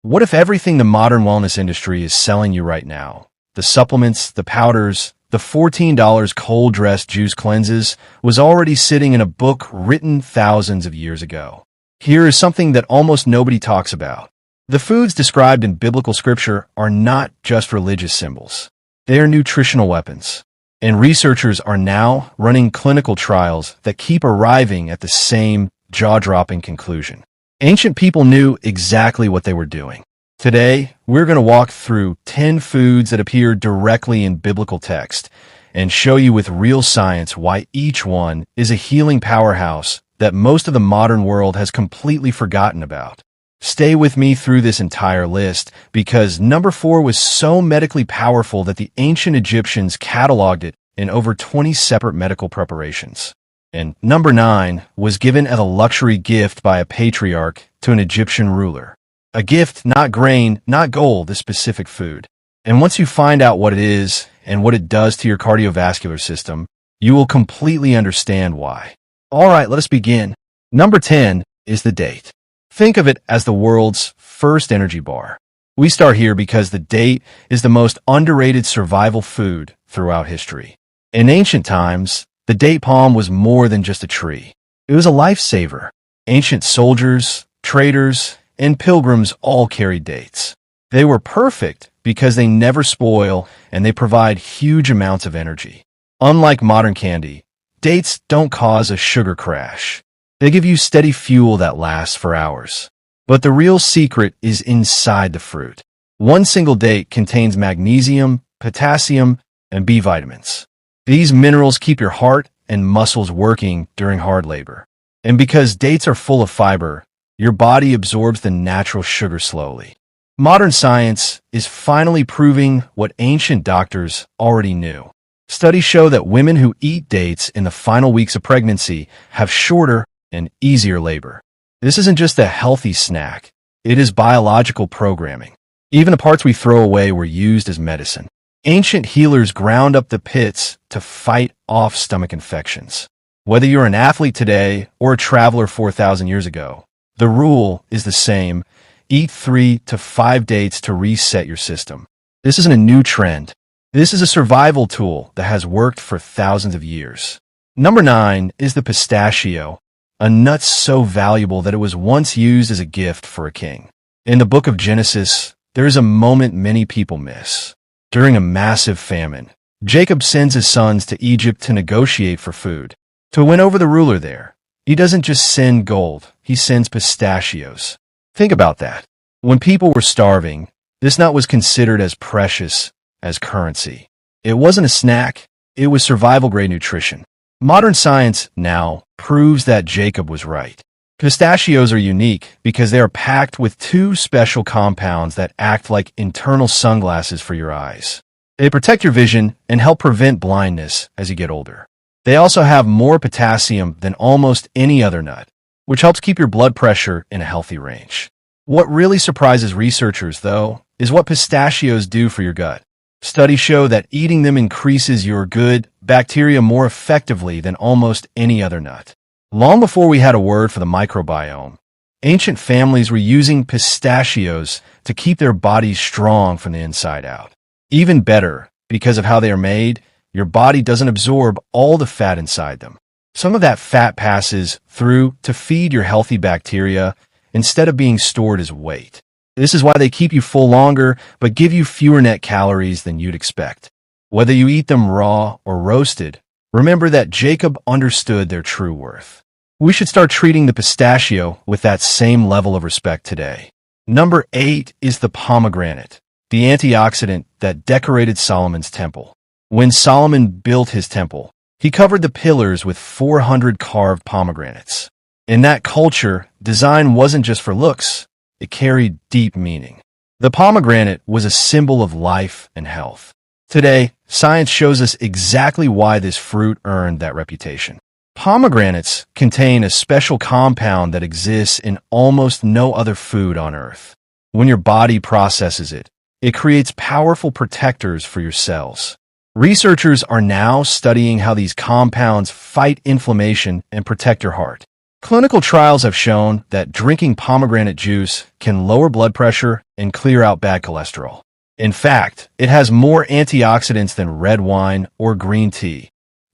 What if everything the modern wellness industry is selling you right now, the supplements, the powders, the $14 cold-dressed juice cleanses, was already sitting in a book written thousands of years ago? Here is something that almost nobody talks about. The foods described in biblical scripture are not just religious symbols. They are nutritional weapons. And researchers are now running clinical trials that keep arriving at the same jaw-dropping conclusion. Ancient people knew exactly what they were doing. Today, we're going to walk through 10 foods that appear directly in biblical text and show you with real science why each one is a healing powerhouse that most of the modern world has completely forgotten about. Stay with me through this entire list because number 4 was so medically powerful that the ancient Egyptians cataloged it in over 20 separate medical preparations. And number 9 was given as a luxury gift by a patriarch to an Egyptian ruler. A gift, not grain, not gold, this specific food. And once you find out what it is and what it does to your cardiovascular system, you will completely understand why. All right, let us begin. Number 10 is the date. Think of it as the world's first energy bar. We start here because the date is the most underrated survival food throughout history. In ancient times, the date palm was more than just a tree. It was a lifesaver. Ancient soldiers, traders, and pilgrims all carried dates. They were perfect because they never spoil and they provide huge amounts of energy. Unlike modern candy, dates don't cause a sugar crash. They give you steady fuel that lasts for hours. But the real secret is inside the fruit. One single date contains magnesium, potassium, and B vitamins. These minerals keep your heart and muscles working during hard labor. And because dates are full of fiber, your body absorbs the natural sugar slowly. Modern science is finally proving what ancient doctors already knew. Studies show that women who eat dates in the final weeks of pregnancy have shorter and easier labor. This isn't just a healthy snack. It is biological programming. Even the parts we throw away were used as medicine. Ancient healers ground up the pits to fight off stomach infections. Whether you're an athlete today or a traveler 4,000 years ago, the rule is the same. Eat 3 to 5 dates to reset your system. This isn't a new trend. This is a survival tool that has worked for thousands of years. Number 9 is the pistachio, a nut so valuable that it was once used as a gift for a king. In the book of Genesis, there is a moment many people miss. During a massive famine, Jacob sends his sons to Egypt to negotiate for food. To win over the ruler there, he doesn't just send gold, he sends pistachios. Think about that. When people were starving, this nut was considered as precious as currency. It wasn't a snack, it was survival-grade nutrition. Modern science now proves that Jacob was right. Pistachios are unique because they are packed with 2 special compounds that act like internal sunglasses for your eyes. They protect your vision and help prevent blindness as you get older. They also have more potassium than almost any other nut, which helps keep your blood pressure in a healthy range. What really surprises researchers, though, is what pistachios do for your gut. Studies show that eating them increases your good bacteria more effectively than almost any other nut. Long before we had a word for the microbiome, ancient families were using pistachios to keep their bodies strong from the inside out. Even better, because of how they are made, your body doesn't absorb all the fat inside them. Some of that fat passes through to feed your healthy bacteria instead of being stored as weight. This is why they keep you full longer but give you fewer net calories than you'd expect. Whether you eat them raw or roasted, remember that Jacob understood their true worth. We should start treating the pistachio with that same level of respect today. Number 8 is the pomegranate, the antioxidant that decorated Solomon's temple. When Solomon built his temple, he covered the pillars with 400 carved pomegranates. In that culture, design wasn't just for looks, it carried deep meaning. The pomegranate was a symbol of life and health. Today, science shows us exactly why this fruit earned that reputation. Pomegranates contain a special compound that exists in almost no other food on Earth. When your body processes it, it creates powerful protectors for your cells. Researchers are now studying how these compounds fight inflammation and protect your heart. Clinical trials have shown that drinking pomegranate juice can lower blood pressure and clear out bad cholesterol. In fact, it has more antioxidants than red wine or green tea,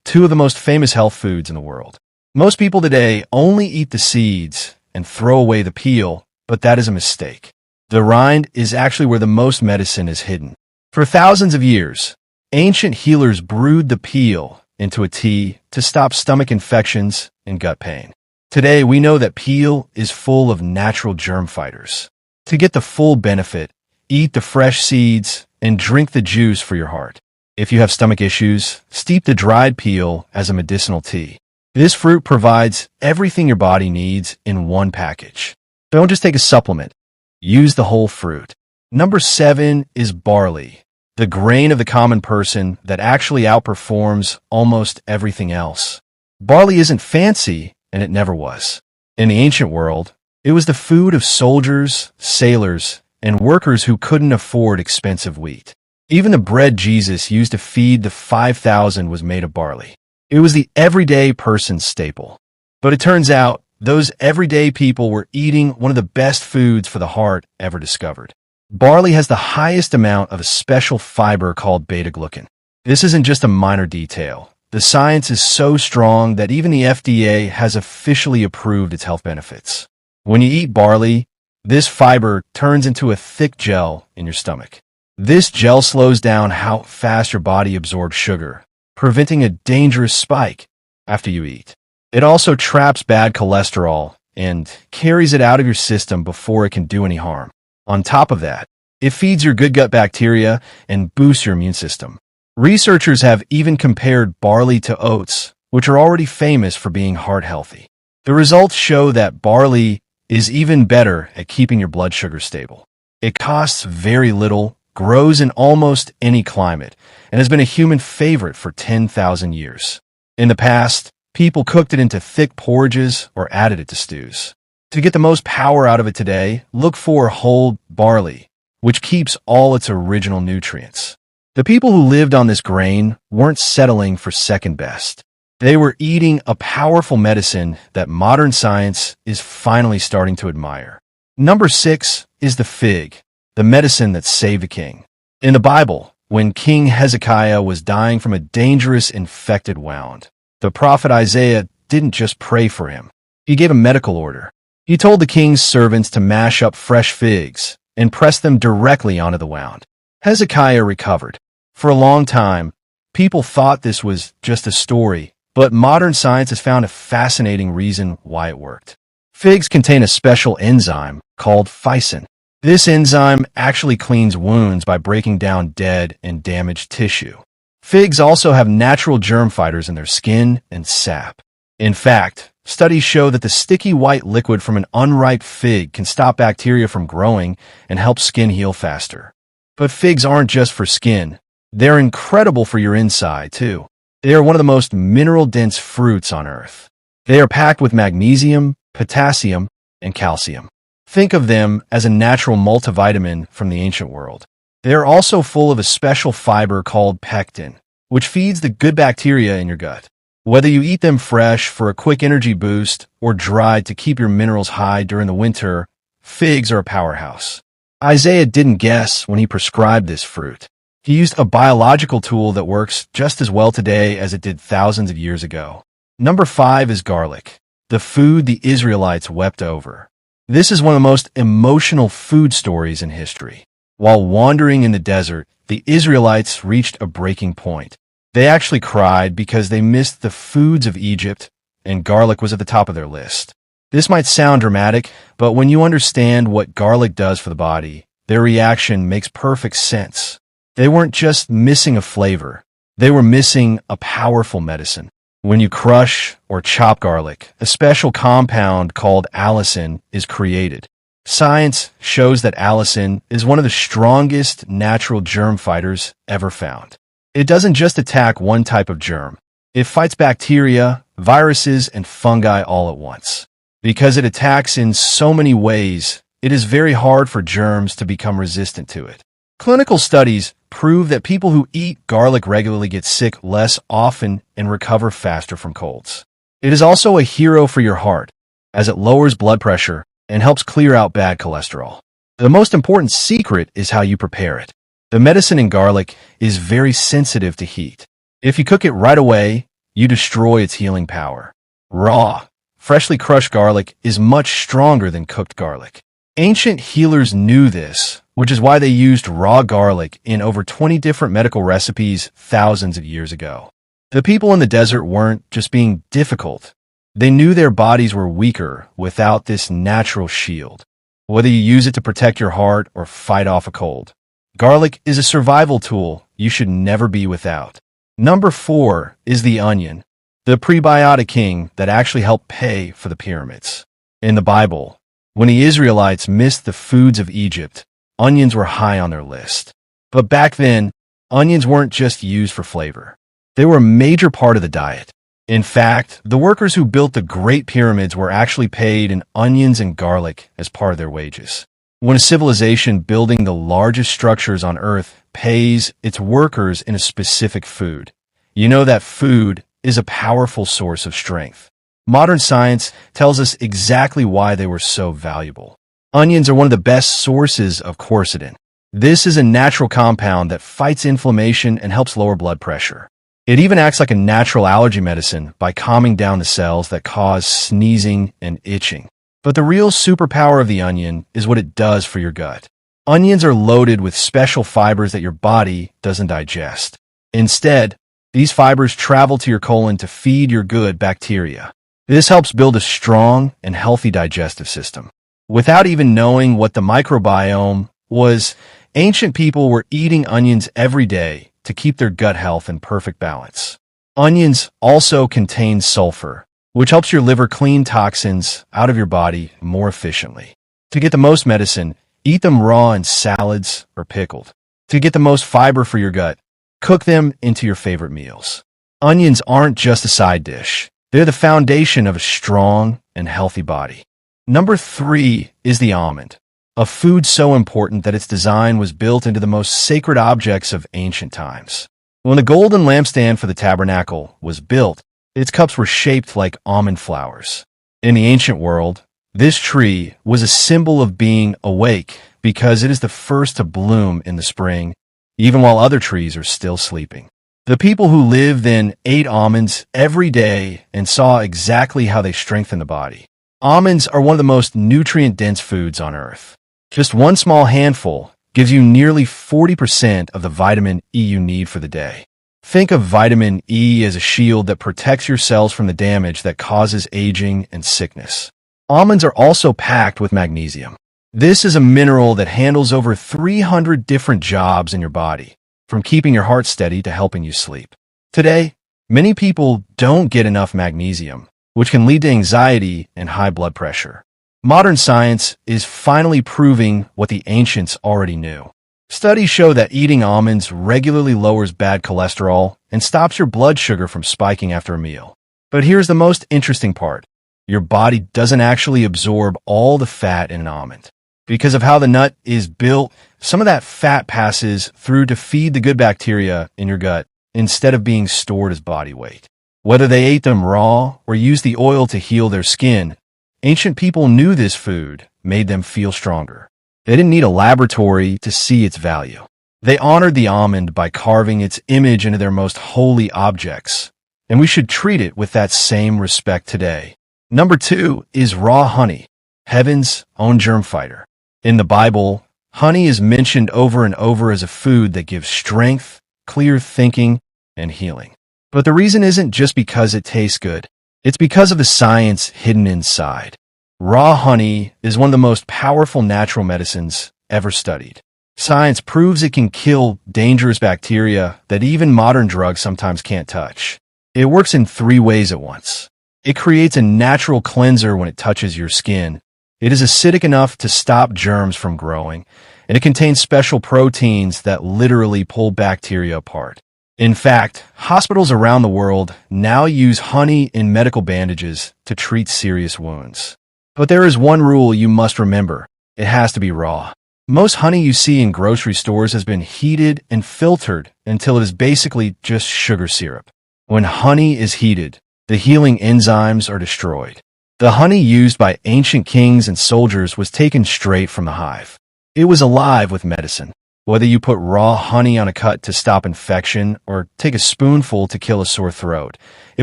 two of the most famous health foods in the world. Most people today only eat the seeds and throw away the peel, but that is a mistake. The rind is actually where the most medicine is hidden. For thousands of years, ancient healers brewed the peel into a tea to stop stomach infections and gut pain. Today, we know that peel is full of natural germ fighters. To get the full benefit, eat the fresh seeds and drink the juice for your heart. If you have stomach issues, steep the dried peel as a medicinal tea. This fruit provides everything your body needs in one package. Don't just take a supplement. Use the whole fruit. Number 7 is barley, the grain of the common person that actually outperforms almost everything else. Barley isn't fancy, and it never was. In the ancient world, it was the food of soldiers, sailors, and workers who couldn't afford expensive wheat. Even the bread Jesus used to feed the 5,000 was made of barley. It was the everyday person's staple. But it turns out, those everyday people were eating one of the best foods for the heart ever discovered. Barley has the highest amount of a special fiber called beta-glucan. This isn't just a minor detail. The science is so strong that even the FDA has officially approved its health benefits. When you eat barley, this fiber turns into a thick gel in your stomach. This gel slows down how fast your body absorbs sugar, preventing a dangerous spike after you eat. It also traps bad cholesterol and carries it out of your system before it can do any harm. On top of that, it feeds your good gut bacteria and boosts your immune system. Researchers have even compared barley to oats, which are already famous for being heart healthy. The results show that barley is even better at keeping your blood sugar stable. It costs very little, grows in almost any climate, and has been a human favorite for 10,000 years. In the past, people cooked it into thick porridges or added it to stews. To get the most power out of it today, look for whole barley, which keeps all its original nutrients. The people who lived on this grain weren't settling for second best. They were eating a powerful medicine that modern science is finally starting to admire. Number 6 is the fig, the medicine that saved a king. In the Bible, when King Hezekiah was dying from a dangerous infected wound, the prophet Isaiah didn't just pray for him. He gave a medical order. He told the king's servants to mash up fresh figs and press them directly onto the wound. Hezekiah recovered. For a long time, people thought this was just a story, but modern science has found a fascinating reason why it worked. Figs contain a special enzyme called phycin. This enzyme actually cleans wounds by breaking down dead and damaged tissue. Figs also have natural germ fighters in their skin and sap. In fact, studies show that the sticky white liquid from an unripe fig can stop bacteria from growing and help skin heal faster. But figs aren't just for skin. They're incredible for your inside, too. They are one of the most mineral-dense fruits on Earth. They are packed with magnesium, potassium, and calcium. Think of them as a natural multivitamin from the ancient world. They are also full of a special fiber called pectin, which feeds the good bacteria in your gut. Whether you eat them fresh for a quick energy boost or dried to keep your minerals high during the winter, figs are a powerhouse. Isaiah didn't guess when he prescribed this fruit. He used a biological tool that works just as well today as it did thousands of years ago. Number 5 is garlic, the food the Israelites wept over. This is one of the most emotional food stories in history. While wandering in the desert, the Israelites reached a breaking point. They actually cried because they missed the foods of Egypt, and garlic was at the top of their list. This might sound dramatic, but when you understand what garlic does for the body, their reaction makes perfect sense. They weren't just missing a flavor. They were missing a powerful medicine. When you crush or chop garlic, a special compound called allicin is created. Science shows that allicin is one of the strongest natural germ fighters ever found. It doesn't just attack one type of germ. It fights bacteria, viruses, and fungi all at once. Because it attacks in so many ways, it is very hard for germs to become resistant to it. Clinical studies prove that people who eat garlic regularly get sick less often and recover faster from colds. It is also a hero for your heart. as it lowers blood pressure and helps clear out bad cholesterol. The most important secret is how you prepare it. The medicine in garlic is very sensitive to heat. If you cook it right away, you destroy its healing power. Raw, freshly crushed garlic is much stronger than cooked garlic. Ancient healers knew this, which is why they used raw garlic in over 20 different medical recipes thousands of years ago. The people in the desert weren't just being difficult. They knew their bodies were weaker without this natural shield. Whether you use it to protect your heart or fight off a cold, garlic is a survival tool you should never be without. Number 4 is the onion, the prebiotic king that actually helped pay for the pyramids. In the Bible, when the Israelites missed the foods of Egypt, onions were high on their list. But back then, onions weren't just used for flavor. They were a major part of the diet. In fact, the workers who built the Great Pyramids were actually paid in onions and garlic as part of their wages. When a civilization building the largest structures on Earth pays its workers in a specific food, you know that food is a powerful source of strength. Modern science tells us exactly why they were so valuable. Onions are one of the best sources of quercetin. This is a natural compound that fights inflammation and helps lower blood pressure. It even acts like a natural allergy medicine by calming down the cells that cause sneezing and itching. But the real superpower of the onion is what it does for your gut. Onions are loaded with special fibers that your body doesn't digest. Instead, these fibers travel to your colon to feed your good bacteria. This helps build a strong and healthy digestive system. Without even knowing what the microbiome was, ancient people were eating onions every day to keep their gut health in perfect balance. Onions also contain sulfur, which helps your liver clean toxins out of your body more efficiently. To get the most medicine, eat them raw in salads or pickled. To get the most fiber for your gut, cook them into your favorite meals. Onions aren't just a side dish. They're the foundation of a strong and healthy body. Number 3 is the almond, a food so important that its design was built into the most sacred objects of ancient times. When the golden lampstand for the tabernacle was built, its cups were shaped like almond flowers. In the ancient world, this tree was a symbol of being awake because it is the first to bloom in the spring, even while other trees are still sleeping. The people who lived then ate almonds every day and saw exactly how they strengthen the body. Almonds are one of the most nutrient-dense foods on Earth. Just one small handful gives you nearly 40% of the vitamin E you need for the day. Think of vitamin E as a shield that protects your cells from the damage that causes aging and sickness. Almonds are also packed with magnesium. This is a mineral that handles over 300 different jobs in your body, from keeping your heart steady to helping you sleep. Today, many people don't get enough magnesium, which can lead to anxiety and high blood pressure. Modern science is finally proving what the ancients already knew. Studies show that eating almonds regularly lowers bad cholesterol and stops your blood sugar from spiking after a meal. But here's the most interesting part. Your body doesn't actually absorb all the fat in an almond. Because of how the nut is built, some of that fat passes through to feed the good bacteria in your gut instead of being stored as body weight. Whether they ate them raw or used the oil to heal their skin, ancient people knew this food made them feel stronger. They didn't need a laboratory to see its value. They honored the almond by carving its image into their most holy objects, and we should treat it with that same respect today. Number 2 is raw honey, heaven's own germ fighter. In the Bible, honey is mentioned over and over as a food that gives strength, clear thinking, and healing. But the reason isn't just because it tastes good. It's because of the science hidden inside. Raw honey is one of the most powerful natural medicines ever studied. Science proves it can kill dangerous bacteria that even modern drugs sometimes can't touch. It works in 3 ways at once. It creates a natural cleanser when it touches your skin. It is acidic enough to stop germs from growing, and it contains special proteins that literally pull bacteria apart. In fact, hospitals around the world now use honey in medical bandages to treat serious wounds. But there is one rule you must remember. It has to be raw. Most honey you see in grocery stores has been heated and filtered until it is basically just sugar syrup. When honey is heated, the healing enzymes are destroyed. The honey used by ancient kings and soldiers was taken straight from the hive. It was alive with medicine. Whether you put raw honey on a cut to stop infection or take a spoonful to kill a sore throat, it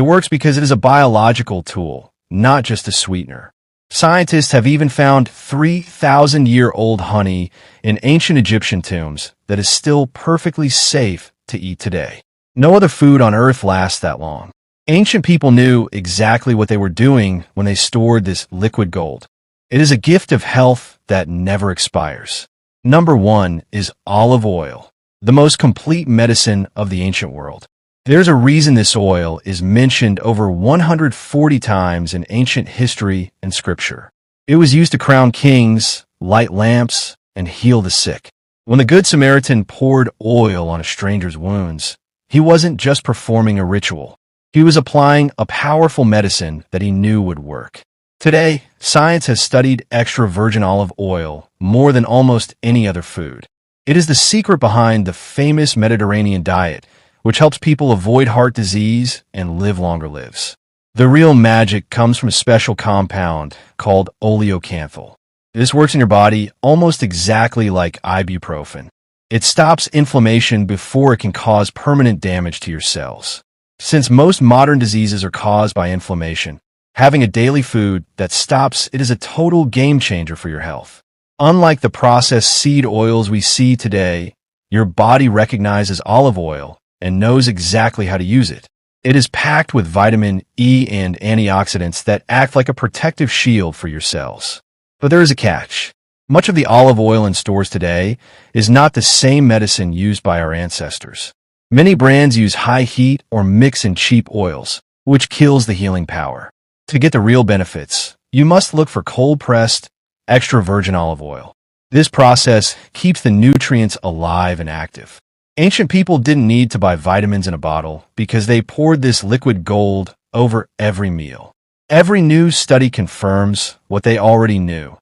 works because it is a biological tool, not just a sweetener. Scientists have even found 3,000-year-old honey in ancient Egyptian tombs that is still perfectly safe to eat today. No other food on Earth lasts that long. Ancient people knew exactly what they were doing when they stored this liquid gold. It is a gift of health that never expires. Number 1 is olive oil, the most complete medicine of the ancient world. There's a reason this oil is mentioned over 140 times in ancient history and scripture. It was used to crown kings, light lamps, and heal the sick. When the Good Samaritan poured oil on a stranger's wounds, he wasn't just performing a ritual. He was applying a powerful medicine that he knew would work. Today, science has studied extra virgin olive oil more than almost any other food. It is the secret behind the famous Mediterranean diet, which helps people avoid heart disease and live longer lives. The real magic comes from a special compound called oleocanthal. This works in your body almost exactly like ibuprofen. It stops inflammation before it can cause permanent damage to your cells. Since most modern diseases are caused by inflammation, having a daily food that stops it is a total game changer for your health. Unlike the processed seed oils we see today, your body recognizes olive oil and knows exactly how to use it. It is packed with vitamin E and antioxidants that act like a protective shield for your cells. But there is a catch. Much of the olive oil in stores today is not the same medicine used by our ancestors. Many brands use high heat or mix in cheap oils, which kills the healing power. To get the real benefits, you must look for cold-pressed, extra virgin olive oil. This process keeps the nutrients alive and active. Ancient people didn't need to buy vitamins in a bottle because they poured this liquid gold over every meal. Every new study confirms what they already knew.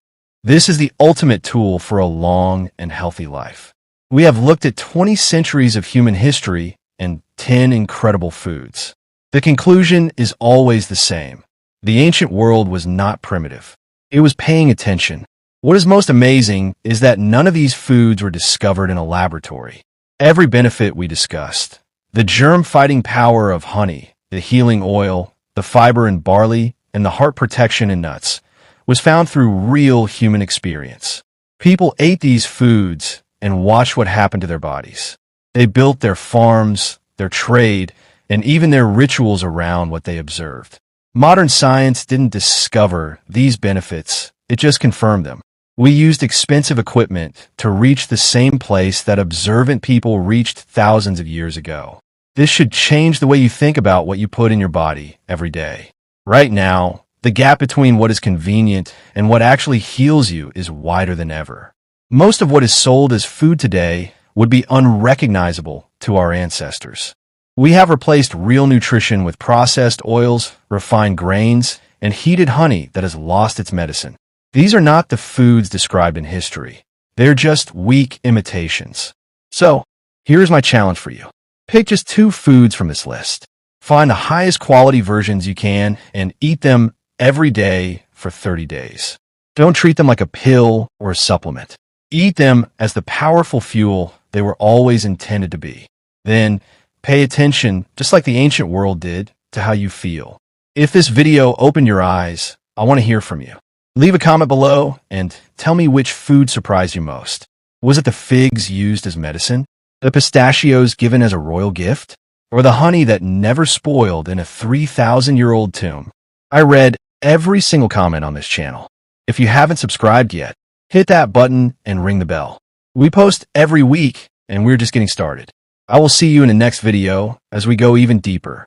This is the ultimate tool for a long and healthy life. We have looked at 20 centuries of human history and 10 incredible foods. The conclusion is always the same. The ancient world was not primitive. It was paying attention. What is most amazing is that none of these foods were discovered in a laboratory. Every benefit we discussed, the germ-fighting power of honey, the healing oil, the fiber in barley, and the heart protection in nuts, was found through real human experience. People ate these foods and watched what happened to their bodies. They built their farms, their trade, and even their rituals around what they observed. Modern science didn't discover these benefits, it just confirmed them. We used expensive equipment to reach the same place that observant people reached thousands of years ago. This should change the way you think about what you put in your body every day. Right now, the gap between what is convenient and what actually heals you is wider than ever. Most of what is sold as food today would be unrecognizable to our ancestors. We have replaced real nutrition with processed oils, refined grains, and heated honey that has lost its medicine. These are not the foods described in history. They're just weak imitations. So, here's my challenge for you. Pick just 2 foods from this list. Find the highest quality versions you can and eat them every day for 30 days. Don't treat them like a pill or a supplement. Eat them as the powerful fuel they were always intended to be. Then, pay attention, just like the ancient world did, to how you feel. If this video opened your eyes, I want to hear from you. Leave a comment below and tell me which food surprised you most. Was it the figs used as medicine? The pistachios given as a royal gift? Or the honey that never spoiled in a 3,000-year-old tomb? I read every single comment on this channel. If you haven't subscribed yet, hit that button and ring the bell. We post every week and we're just getting started. I will see you in the next video as we go even deeper